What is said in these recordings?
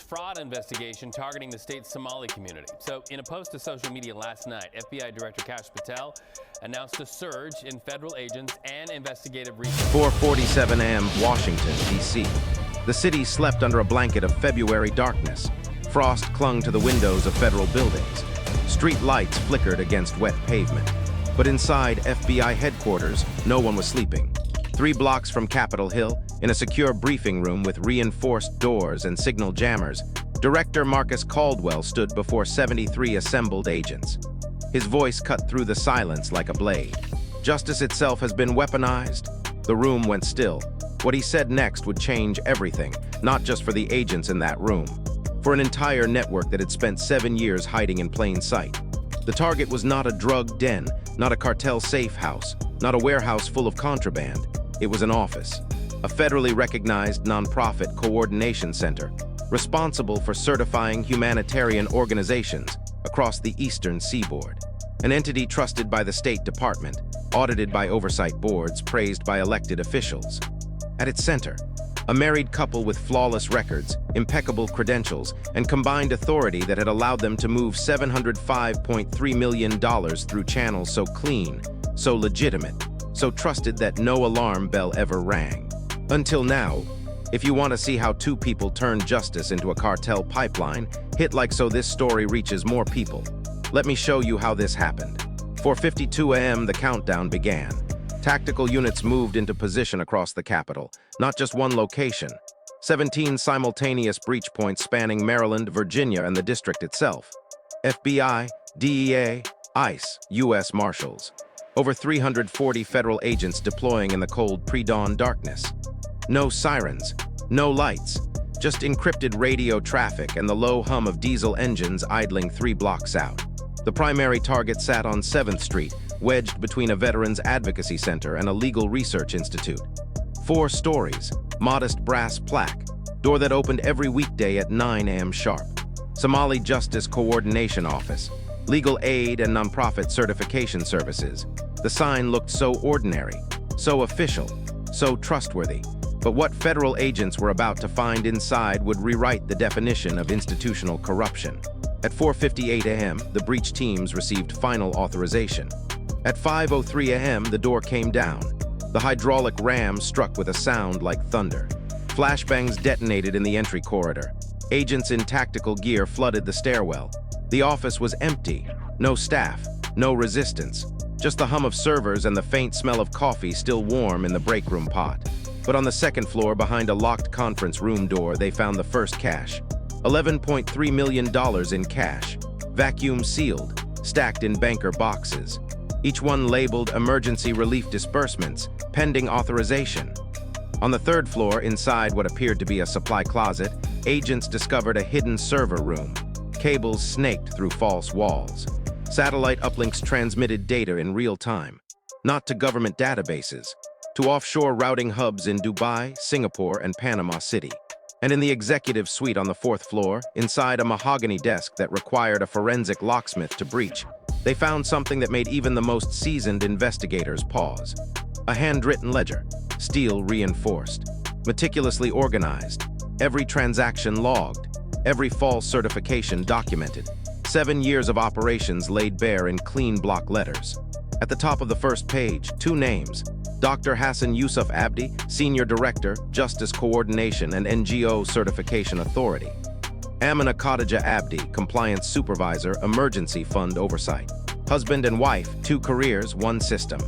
fraud investigation targeting the state's Somali community. So in a post to social media last night, FBI Director Kash Patel announced a surge in federal agents and investigative research. 4:47 a.m. Washington, D.C. The city slept under a blanket of February darkness. Frost clung to the windows of federal buildings. Street lights flickered against wet pavement. But inside FBI headquarters, no one was sleeping. 3 blocks from Capitol Hill, in a secure briefing room with reinforced doors and signal jammers, Director Marcus Caldwell stood before 73 assembled agents. His voice cut through the silence like a blade. Justice itself has been weaponized. The room went still. What he said next would change everything, not just for the agents in that room, for an entire network that had spent 7 years hiding in plain sight. The target was not a drug den, not a cartel safe house, not a warehouse full of contraband. It was an office, a federally recognized nonprofit coordination center, responsible for certifying humanitarian organizations across the eastern seaboard. An entity trusted by the State Department, audited by oversight boards, praised by elected officials. At its center, a married couple with flawless records, impeccable credentials, and combined authority that had allowed them to move $705.3 million through channels so clean, so legitimate, so trusted that no alarm bell ever rang. Until now. If you want to see how 2 people turned justice into a cartel pipeline, hit like so this story reaches more people. Let me show you how this happened. 4:52 a.m. the countdown began. Tactical units moved into position across the Capitol, not just one location. 17 simultaneous breach points spanning Maryland, Virginia, and the district itself. FBI, DEA, ICE, U.S. Marshals. Over 340 federal agents deploying in the cold pre-dawn darkness. No sirens, no lights, just encrypted radio traffic and the low hum of diesel engines idling 3 blocks out. The primary target sat on 7th Street, wedged between a Veterans Advocacy Center and a legal research institute. 4 stories, modest brass plaque, door that opened every weekday at 9 a.m. sharp. Somali Justice Coordination Office, legal aid and nonprofit certification services. The sign looked so ordinary, so official, so trustworthy. But what federal agents were about to find inside would rewrite the definition of institutional corruption. At 4:58 a.m., the breach teams received final authorization. At 5:03 a.m., the door came down. The hydraulic ram struck with a sound like thunder. Flashbangs detonated in the entry corridor. Agents in tactical gear flooded the stairwell. The office was empty. No staff, no resistance. Just the hum of servers and the faint smell of coffee still warm in the break room pot. But on the 2nd floor, behind a locked conference room door, they found the first cash. $11.3 million in cash, vacuum sealed, stacked in banker boxes. Each one labeled emergency relief disbursements, pending authorization. On the 3rd floor, inside what appeared to be a supply closet, agents discovered a hidden server room. Cables snaked through false walls. Satellite uplinks transmitted data in real time, not to government databases, to offshore routing hubs in Dubai, Singapore, and Panama City. And in the executive suite on the 4th floor, inside a mahogany desk that required a forensic locksmith to breach, they found something that made even the most seasoned investigators pause. A handwritten ledger, steel reinforced, meticulously organized, every transaction logged, every false certification documented. 7 years of operations laid bare in clean block letters. At the top of the first page, 2 names: Dr. Hassan Yusuf Abdi, Senior Director, Justice Coordination and NGO Certification Authority. Amina Khadija Abdi, Compliance Supervisor, Emergency Fund Oversight. Husband and wife, 2 careers, 1 system.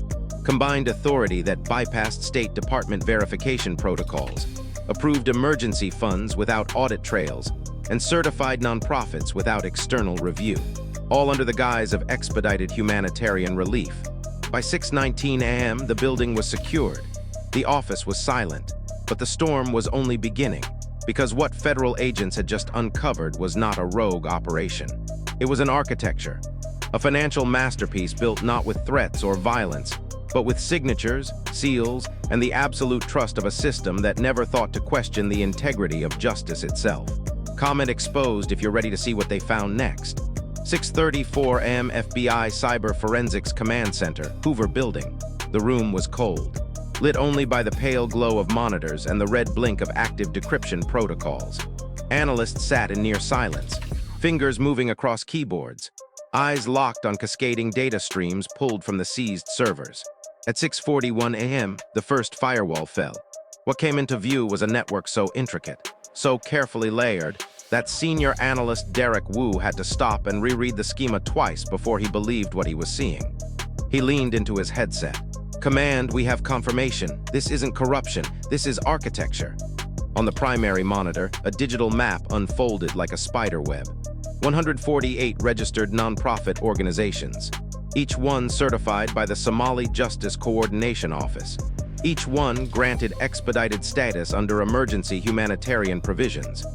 Combined authority that bypassed State Department verification protocols, approved emergency funds without audit trails, and certified nonprofits without external review, all under the guise of expedited humanitarian relief. By 6:19 a.m., the building was secured. The office was silent, but the storm was only beginning, because what federal agents had just uncovered was not a rogue operation. It was an architecture, a financial masterpiece built not with threats or violence, but with signatures, seals, and the absolute trust of a system that never thought to question the integrity of justice itself. Comment exposed if you're ready to see what they found next. 6:34 a.m. FBI Cyber Forensics Command Center, Hoover Building. The room was cold, lit only by the pale glow of monitors and the red blink of active decryption protocols. Analysts sat in near silence, fingers moving across keyboards, eyes locked on cascading data streams pulled from the seized servers. At 6:41 a.m., the first firewall fell. What came into view was a network so intricate, so carefully layered, that senior analyst Derek Wu had to stop and reread the schema twice before he believed what he was seeing. He leaned into his headset. "Command, we have confirmation. This isn't corruption. This is architecture." On the primary monitor, a digital map unfolded like a spider web. 148 registered nonprofit organizations, each one certified by the Somali Justice Coordination Office. Each one granted expedited status under emergency humanitarian provisions.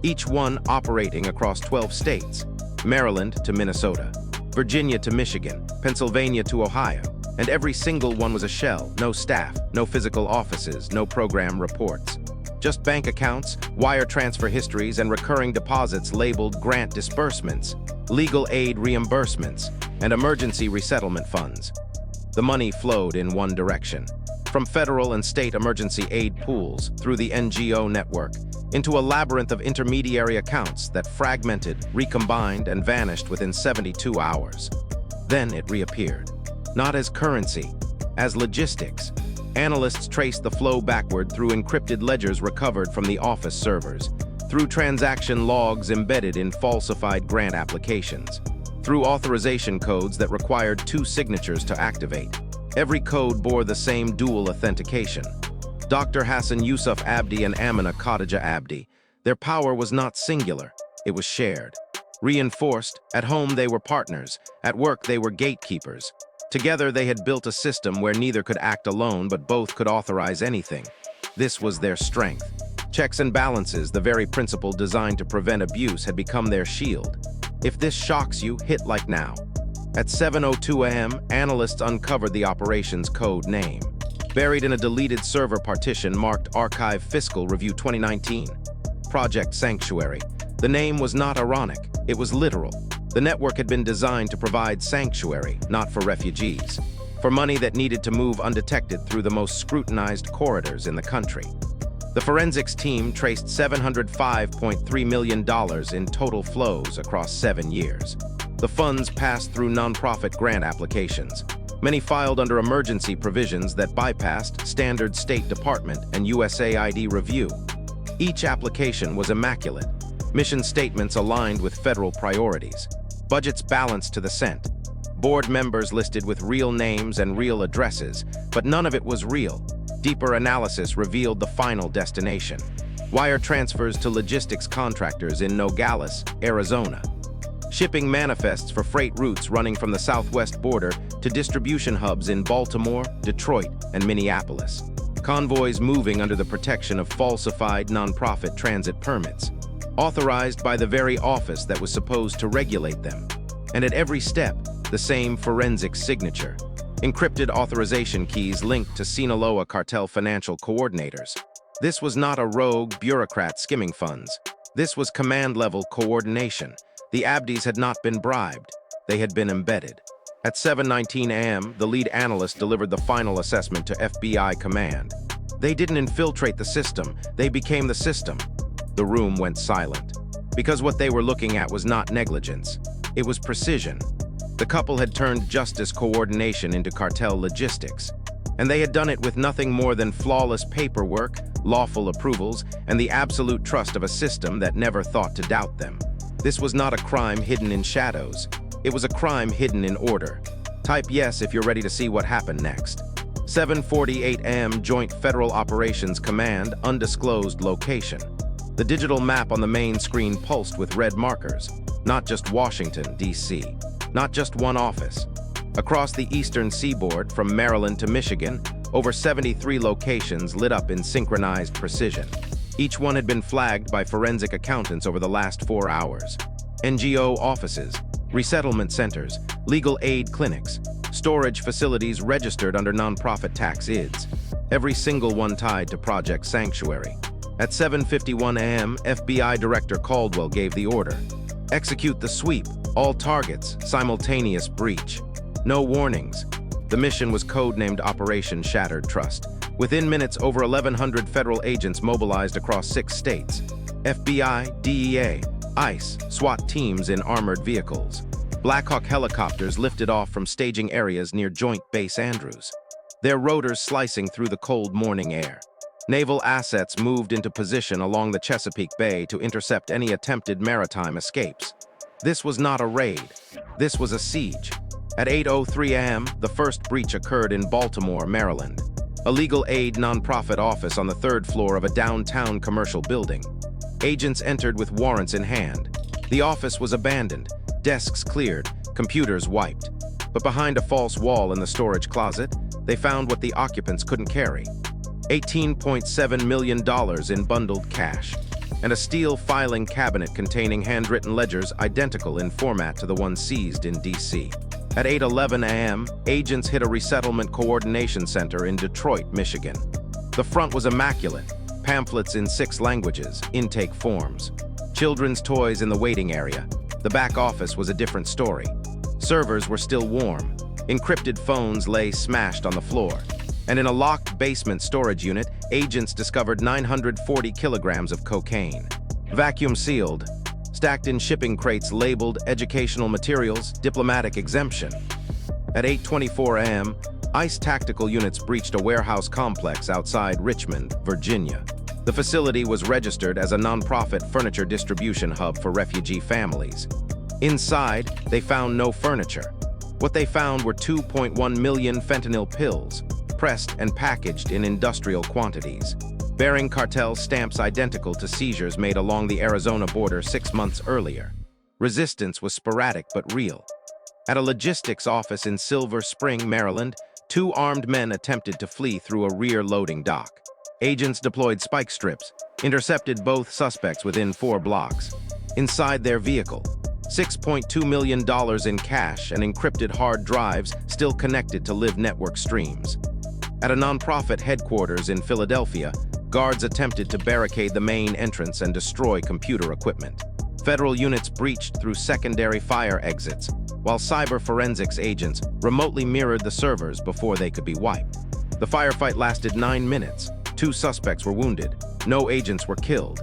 Each one operating across 12 states, Maryland to Minnesota, Virginia to Michigan, Pennsylvania to Ohio, and every single one was a shell, no staff, no physical offices, no program reports. Just bank accounts, wire transfer histories, and recurring deposits labeled grant disbursements, legal aid reimbursements, and emergency resettlement funds. The money flowed in one direction, from federal and state emergency aid pools through the NGO network, into a labyrinth of intermediary accounts that fragmented, recombined, and vanished within 72 hours. Then it reappeared, not as currency, as logistics. Analysts traced the flow backward through encrypted ledgers recovered from the office servers, through transaction logs embedded in falsified grant applications, through authorization codes that required 2 signatures to activate. Every code bore the same dual authentication. Dr. Hassan Yusuf Abdi and Amina Khadija Abdi. Their power was not singular, it was shared. Reinforced, at home they were partners, at work they were gatekeepers. Together they had built a system where neither could act alone but both could authorize anything. This was their strength. Checks and balances, the very principle designed to prevent abuse, had become their shield. If this shocks you, hit like now. At 7:02 a.m., analysts uncovered the operation's code name. Buried in a deleted server partition marked Archive Fiscal Review 2019. Project Sanctuary. The name was not ironic, it was literal. The network had been designed to provide sanctuary, not for refugees, for money that needed to move undetected through the most scrutinized corridors in the country. The forensics team traced $705.3 million in total flows across 7 years. The funds passed through nonprofit grant applications, many filed under emergency provisions that bypassed standard State Department and USAID review. Each application was immaculate, mission statements aligned with federal priorities, budgets balanced to the cent, board members listed with real names and real addresses, but none of it was real. Deeper analysis revealed the final destination: wire transfers to logistics contractors in Nogales, Arizona, shipping manifests for freight routes running from the southwest border to distribution hubs in Baltimore, Detroit, and Minneapolis, convoys moving under the protection of falsified nonprofit transit permits, authorized by the very office that was supposed to regulate them. And at every step, the same forensic signature: encrypted authorization keys linked to Sinaloa cartel financial coordinators. This was not a rogue bureaucrat skimming funds. This was command-level coordination. The Abdis had not been bribed. They had been embedded. At 7:19 a.m., the lead analyst delivered the final assessment to FBI command. They didn't infiltrate the system. They became the system. The room went silent, because what they were looking at was not negligence. It was precision. The couple had turned justice coordination into cartel logistics, and they had done it with nothing more than flawless paperwork, lawful approvals, and the absolute trust of a system that never thought to doubt them. This was not a crime hidden in shadows. It was a crime hidden in order. Type yes if you're ready to see what happened next. 7:48 a.m. Joint Federal Operations Command, undisclosed location. The digital map on the main screen pulsed with red markers. Not just Washington, D.C. Not just one office. Across the eastern seaboard, from Maryland to Michigan, over 73 locations lit up in synchronized precision. Each one had been flagged by forensic accountants over the last 4 hours. NGO offices, resettlement centers, legal aid clinics, storage facilities registered under nonprofit tax IDs. Every single one tied to Project Sanctuary. At 7:51 a.m., FBI Director Caldwell gave the order. Execute the sweep, all targets, simultaneous breach. No warnings. The mission was codenamed Operation Shattered Trust. Within minutes, over 1,100 federal agents mobilized across 6 states. FBI, DEA, ICE, SWAT teams in armored vehicles. Black Hawk helicopters lifted off from staging areas near Joint Base Andrews, their rotors slicing through the cold morning air. Naval assets moved into position along the Chesapeake Bay to intercept any attempted maritime escapes. This was not a raid. This was a siege. At 8:03 a.m., the first breach occurred in Baltimore, Maryland, a legal aid nonprofit office on the 3rd floor of a downtown commercial building. Agents entered with warrants in hand. The office was abandoned, desks cleared, computers wiped. But behind a false wall in the storage closet, they found what the occupants couldn't carry: $18.7 million in bundled cash, and a steel filing cabinet containing handwritten ledgers identical in format to the one seized in D.C. At 8:11 a.m., agents hit a resettlement coordination center in Detroit, Michigan. The front was immaculate: pamphlets in 6 languages, intake forms, children's toys in the waiting area. The back office was a different story. Servers were still warm. Encrypted phones lay smashed on the floor. And in a locked basement storage unit, agents discovered 940 kilograms of cocaine. Vacuum-sealed, stacked in shipping crates labeled educational materials, diplomatic exemption. At 8:24 a.m., ICE tactical units breached a warehouse complex outside Richmond, Virginia. The facility was registered as a nonprofit furniture distribution hub for refugee families. Inside, they found no furniture. What they found were 2.1 million fentanyl pills, pressed and packaged in industrial quantities, bearing cartel stamps identical to seizures made along the Arizona border 6 months earlier. Resistance was sporadic but real. At a logistics office in Silver Spring, Maryland, 2 armed men attempted to flee through a rear loading dock. Agents deployed spike strips, intercepted both suspects within 4 blocks. Inside their vehicle, $6.2 million in cash and encrypted hard drives still connected to Live Network streams. At a nonprofit headquarters in Philadelphia, guards attempted to barricade the main entrance and destroy computer equipment. Federal units breached through secondary fire exits, while cyber forensics agents remotely mirrored the servers before they could be wiped. The firefight lasted 9 minutes. 2 suspects were wounded. No agents were killed.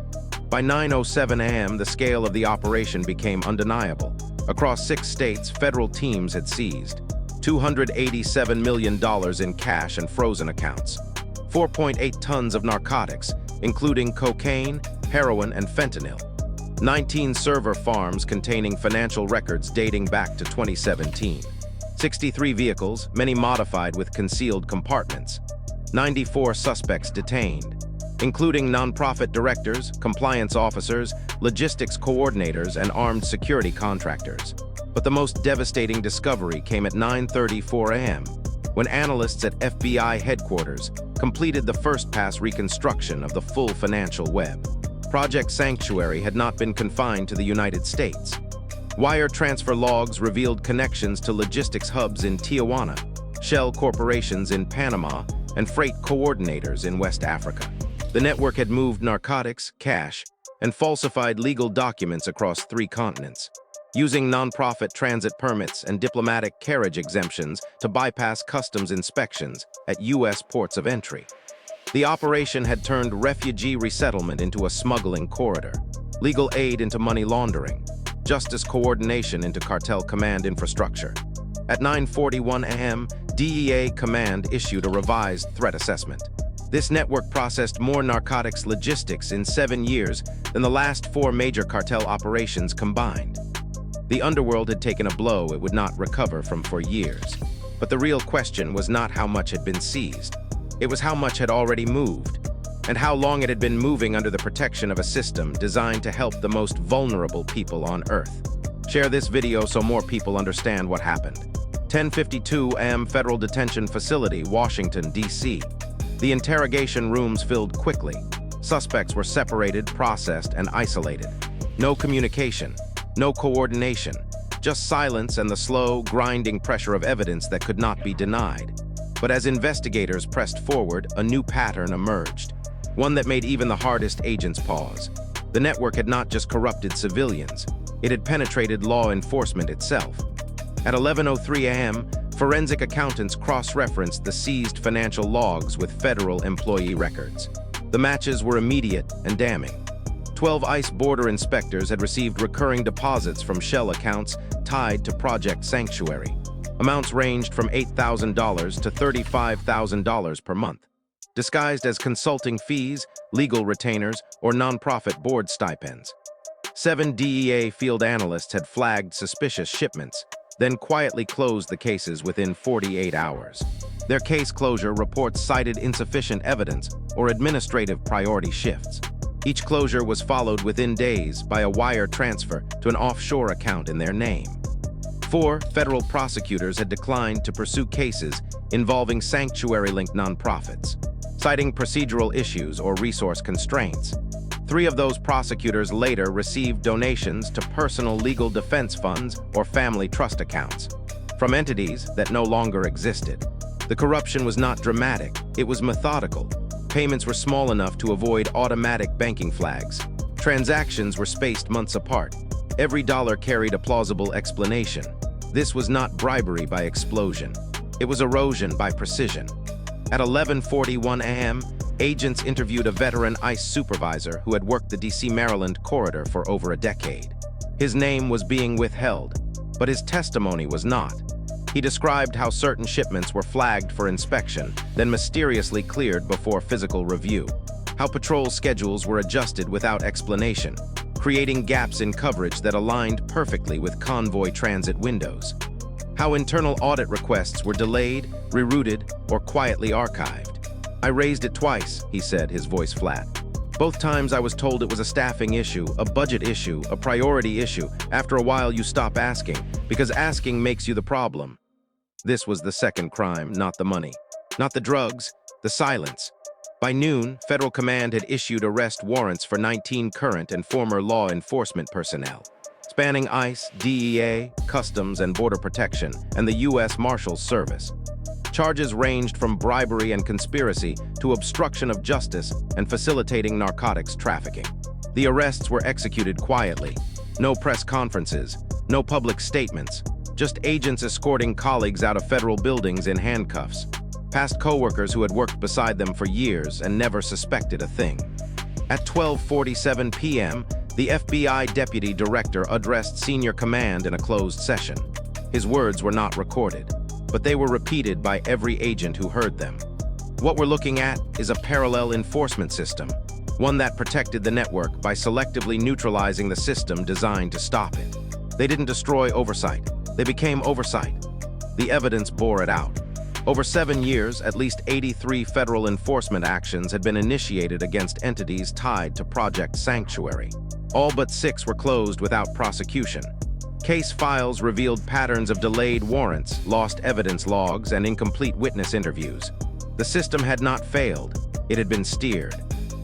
By 9:07 a.m., the scale of the operation became undeniable. Across 6 states, federal teams had seized $287 million in cash and frozen accounts, 4.8 tons of narcotics, including cocaine, heroin, and fentanyl, 19 server farms containing financial records dating back to 2017, 63 vehicles, many modified with concealed compartments, 94 suspects detained, including nonprofit directors, compliance officers, logistics coordinators, and armed security contractors. But the most devastating discovery came at 9:34 a.m., when analysts at FBI headquarters completed the first-pass reconstruction of the full financial web. Project Sanctuary had not been confined to the United States. Wire transfer logs revealed connections to logistics hubs in Tijuana, shell corporations in Panama, and freight coordinators in West Africa. The network had moved narcotics, cash, and falsified legal documents across 3 continents, using nonprofit transit permits and diplomatic carriage exemptions to bypass customs inspections at U.S. ports of entry. The operation had turned refugee resettlement into a smuggling corridor, legal aid into money laundering, justice coordination into cartel command infrastructure. At 9:41 a.m., DEA command issued a revised threat assessment. This network processed more narcotics logistics in 7 years than the last 4 major cartel operations combined. The underworld had taken a blow it would not recover from for years. But the real question was not how much had been seized. It was how much had already moved, and how long it had been moving under the protection of a system designed to help the most vulnerable people on Earth. Share this video so more people understand what happened. 10:52 a.m. Federal Detention Facility, Washington, D.C. The interrogation rooms filled quickly. Suspects were separated, processed, and isolated. No communication, no coordination, just silence and the slow, grinding pressure of evidence that could not be denied. But as investigators pressed forward, a new pattern emerged, one that made even the hardest agents pause. The network had not just corrupted civilians, it had penetrated law enforcement itself. At 11:03 a.m., Forensic accountants cross-referenced the seized financial logs with federal employee records. The matches were immediate and damning. 12 ICE border inspectors had received recurring deposits from shell accounts tied to Project Sanctuary. Amounts ranged from $8,000 to $35,000 per month, disguised as consulting fees, legal retainers, or nonprofit board stipends. 7 DEA field analysts had flagged suspicious shipments, then quietly closed the cases within 48 hours. Their case closure reports cited insufficient evidence or administrative priority shifts. Each closure was followed within days by a wire transfer to an offshore account in their name. 4 federal prosecutors had declined to pursue cases involving sanctuary-linked nonprofits, citing procedural issues or resource constraints. 3 of those prosecutors later received donations to personal legal defense funds or family trust accounts from entities that no longer existed. The corruption was not dramatic, it was methodical. Payments were small enough to avoid automatic banking flags. Transactions were spaced months apart. Every dollar carried a plausible explanation. This was not bribery by explosion. It was erosion by precision. At 11:41 a.m., agents interviewed a veteran ICE supervisor who had worked the D.C.-Maryland corridor for over a decade. His name was being withheld, but his testimony was not. He described how certain shipments were flagged for inspection, then mysteriously cleared before physical review. How patrol schedules were adjusted without explanation, creating gaps in coverage that aligned perfectly with convoy transit windows. How internal audit requests were delayed, rerouted, or quietly archived. "I raised it twice," he said, his voice flat. "Both times I was told it was a staffing issue, a budget issue, a priority issue. After a while you stop asking, because asking makes you the problem." This was the second crime, not the money. Not the drugs, the silence. By noon, federal command had issued arrest warrants for 19 current and former law enforcement personnel, spanning ICE, DEA, Customs and Border Protection, and the U.S. Marshals Service. Charges ranged from bribery and conspiracy to obstruction of justice and facilitating narcotics trafficking. The arrests were executed quietly. No press conferences, no public statements, just agents escorting colleagues out of federal buildings in handcuffs, past coworkers who had worked beside them for years and never suspected a thing. At 12:47 p.m., the FBI deputy director addressed senior command in a closed session. His words were not recorded, but they were repeated by every agent who heard them. "What we're looking at is a parallel enforcement system, one that protected the network by selectively neutralizing the system designed to stop it. They didn't destroy oversight. They became oversight. The evidence bore it out. Over 7 years, at least 83 federal enforcement actions had been initiated against entities tied to Project Sanctuary. All but 6 were closed without prosecution. Case files revealed patterns of delayed warrants, lost evidence logs, and incomplete witness interviews. The system had not failed. It had been steered,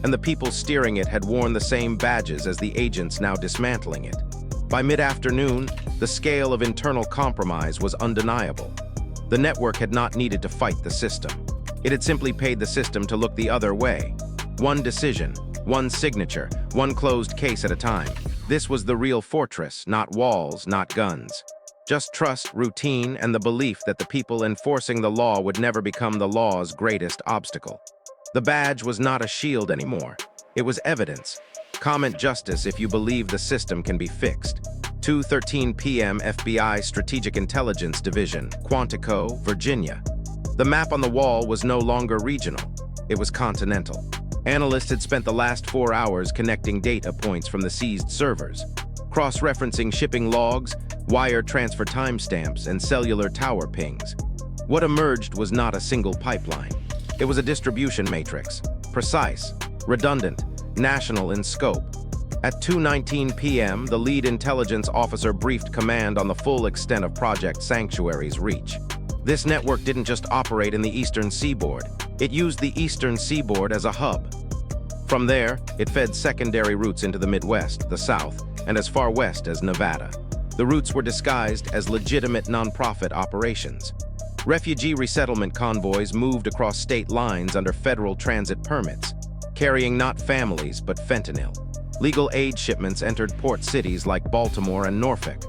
and the people steering it had worn the same badges as the agents now dismantling it. By mid-afternoon, the scale of internal compromise was undeniable. The network had not needed to fight the system. It had simply paid the system to look the other way. One decision, one signature, one closed case at a time. This was the real fortress, not walls, not guns. Just trust, routine, and the belief that the people enforcing the law would never become the law's greatest obstacle. The badge was not a shield anymore. It was evidence. Comment justice if you believe the system can be fixed. 2:13 p.m. FBI Strategic Intelligence Division, Quantico, Virginia. The map on the wall was no longer regional. It was continental. Analysts had spent the last 4 hours connecting data points from the seized servers, cross-referencing shipping logs, wire transfer timestamps, and cellular tower pings. What emerged was not a single pipeline. It was a distribution matrix, precise, redundant, national in scope. At 2:19 p.m., the lead intelligence officer briefed command on the full extent of Project Sanctuary's reach. This network didn't just operate in the eastern seaboard. It used the eastern seaboard as a hub. From there, it fed secondary routes into the Midwest, the South, and as far west as Nevada. The routes were disguised as legitimate nonprofit operations. Refugee resettlement convoys moved across state lines under federal transit permits, carrying not families but fentanyl. Legal aid shipments entered port cities like Baltimore and Norfolk,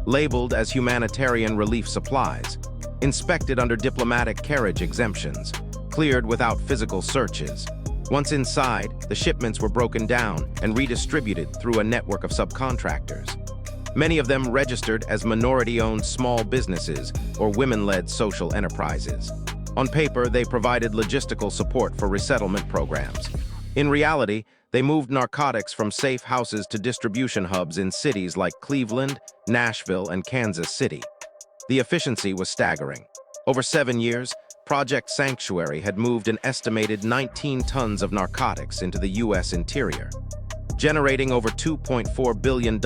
labeled as humanitarian relief supplies. inspected under diplomatic carriage exemptions, cleared without physical searches. Once inside, the shipments were broken down and redistributed through a network of subcontractors. Many of them registered as minority-owned small businesses or women-led social enterprises. On paper, they provided logistical support for resettlement programs. In reality, they moved narcotics from safe houses to distribution hubs in cities like Cleveland, Nashville, and Kansas City. The efficiency was staggering. Over 7 years, Project Sanctuary had moved an estimated 19 tons of narcotics into the U.S. interior, generating over $2.4 billion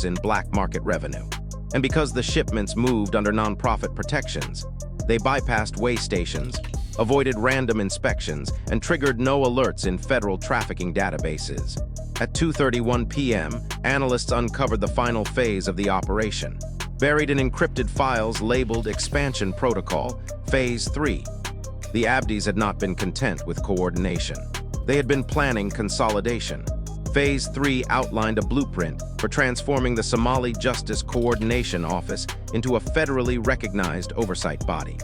in black market revenue. And because the shipments moved under nonprofit protections, they bypassed weigh stations, avoided random inspections, and triggered no alerts in federal trafficking databases. At 2:31 p.m., analysts uncovered the final phase of the operation, buried in encrypted files labeled Expansion Protocol, Phase 3. The Abdis had not been content with coordination. They had been planning consolidation. Phase 3 outlined a blueprint for transforming the Somali Justice Coordination Office into a federally recognized oversight body,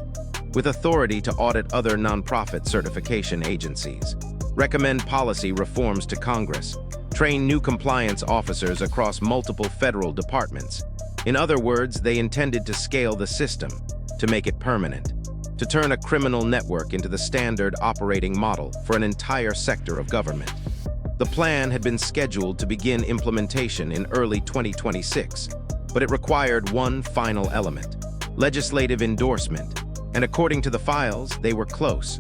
with authority to audit other nonprofit certification agencies, recommend policy reforms to Congress, train new compliance officers across multiple federal departments. In other words, they intended to scale the system, to make it permanent, to turn a criminal network into the standard operating model for an entire sector of government. The plan had been scheduled to begin implementation in early 2026, but it required one final element: legislative endorsement. And according to the files, they were close.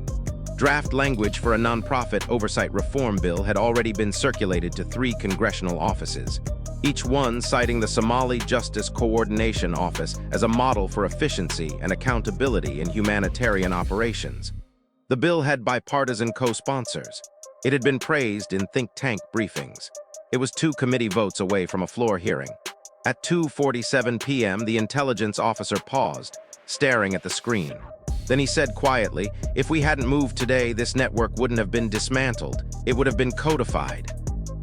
Draft language for a nonprofit oversight reform bill had already been circulated to 3 congressional offices, each one citing the Somali Justice Coordination Office as a model for efficiency and accountability in humanitarian operations. The bill had bipartisan co-sponsors. It had been praised in think tank briefings. It was 2 committee votes away from a floor hearing. At 2:47 p.m., the intelligence officer paused, staring at the screen. Then he said quietly, "If we hadn't moved today, this network wouldn't have been dismantled. It would have been codified."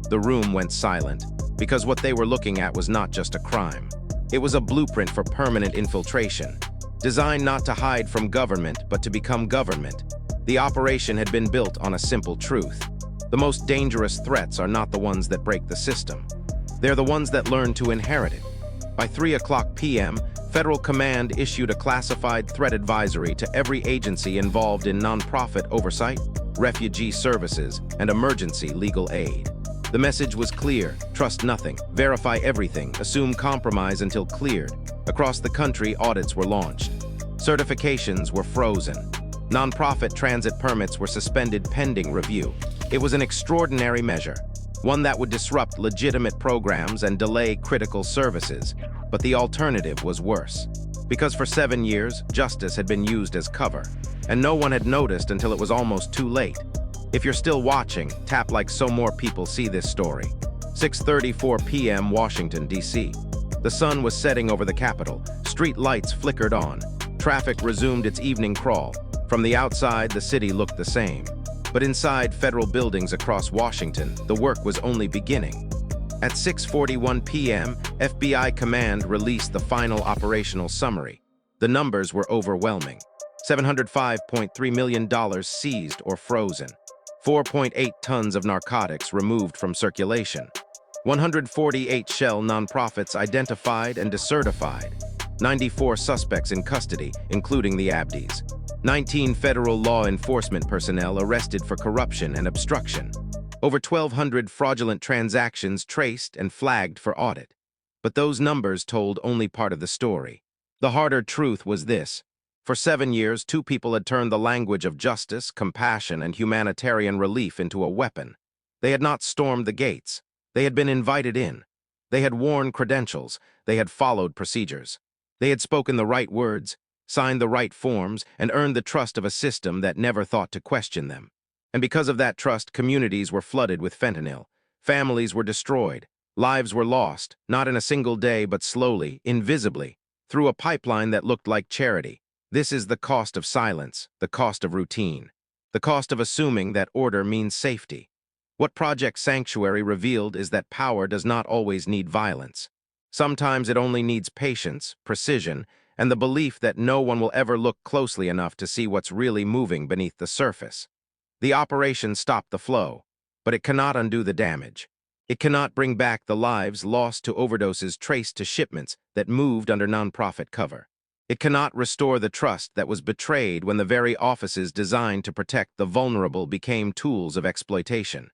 The room went silent, because what they were looking at was not just a crime. It was a blueprint for permanent infiltration, designed not to hide from government, but to become government. The operation had been built on a simple truth: the most dangerous threats are not the ones that break the system. They're the ones that learn to inherit it. By 3:00 p.m., Federal Command issued a classified threat advisory to every agency involved in nonprofit oversight, refugee services, and emergency legal aid. The message was clear: trust nothing, verify everything, assume compromise until cleared. Across the country, audits were launched. Certifications were frozen. Nonprofit transit permits were suspended pending review. It was an extraordinary measure, one that would disrupt legitimate programs and delay critical services. But the alternative was worse, because for 7 years, justice had been used as cover, and no one had noticed until it was almost too late. If you're still watching, tap like so more people see this story. 6:34 p.m. Washington, D.C. The sun was setting over the Capitol. Street lights flickered on. Traffic resumed its evening crawl. From the outside, the city looked the same. But inside federal buildings across Washington, the work was only beginning. At 6:41 p.m., FBI Command released the final operational summary. The numbers were overwhelming. $705.3 million seized or frozen. 4.8 tons of narcotics removed from circulation. 148 shell nonprofits identified and decertified. 94 suspects in custody, including the Abdis. 19 federal law enforcement personnel arrested for corruption and obstruction. Over 1,200 fraudulent transactions traced and flagged for audit. But those numbers told only part of the story. The harder truth was this: for 7 years, 2 people had turned the language of justice, compassion, and humanitarian relief into a weapon. They had not stormed the gates. They had been invited in. They had worn credentials. They had followed procedures. They had spoken the right words, signed the right forms, and earned the trust of a system that never thought to question them. And because of that trust, communities were flooded with fentanyl. Families were destroyed. Lives were lost, not in a single day, but slowly, invisibly, through a pipeline that looked like charity. This is the cost of silence, the cost of routine, the cost of assuming that order means safety. What Project Sanctuary revealed is that power does not always need violence. Sometimes it only needs patience, precision, and the belief that no one will ever look closely enough to see what's really moving beneath the surface. The operation stopped the flow, but it cannot undo the damage. It cannot bring back the lives lost to overdoses traced to shipments that moved under nonprofit cover. It cannot restore the trust that was betrayed when the very offices designed to protect the vulnerable became tools of exploitation.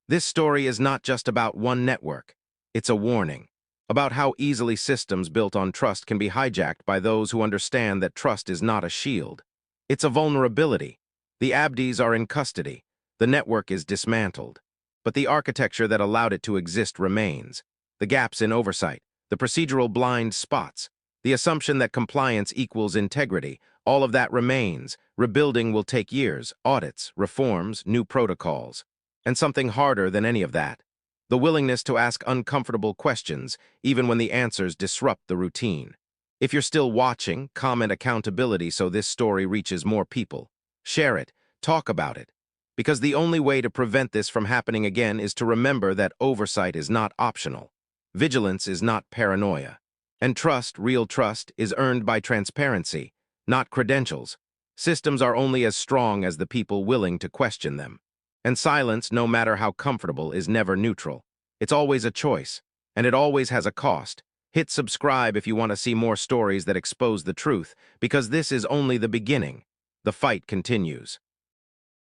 This story is not just about one network. It's a warning about how easily systems built on trust can be hijacked by those who understand that trust is not a shield. It's a vulnerability. The Abdis are in custody. The network is dismantled. But the architecture that allowed it to exist remains. The gaps in oversight, the procedural blind spots, the assumption that compliance equals integrity, all of that remains. Rebuilding will take years, audits, reforms, new protocols. And something harder than any of that, the willingness to ask uncomfortable questions, even when the answers disrupt the routine. If you're still watching, comment accountability so this story reaches more people. Share it, talk about it. Because the only way to prevent this from happening again is to remember that oversight is not optional. Vigilance is not paranoia. And trust, real trust, is earned by transparency, not credentials. Systems are only as strong as the people willing to question them. And silence, no matter how comfortable, is never neutral. It's always a choice, and it always has a cost. Hit subscribe if you want to see more stories that expose the truth, because this is only the beginning. The fight continues.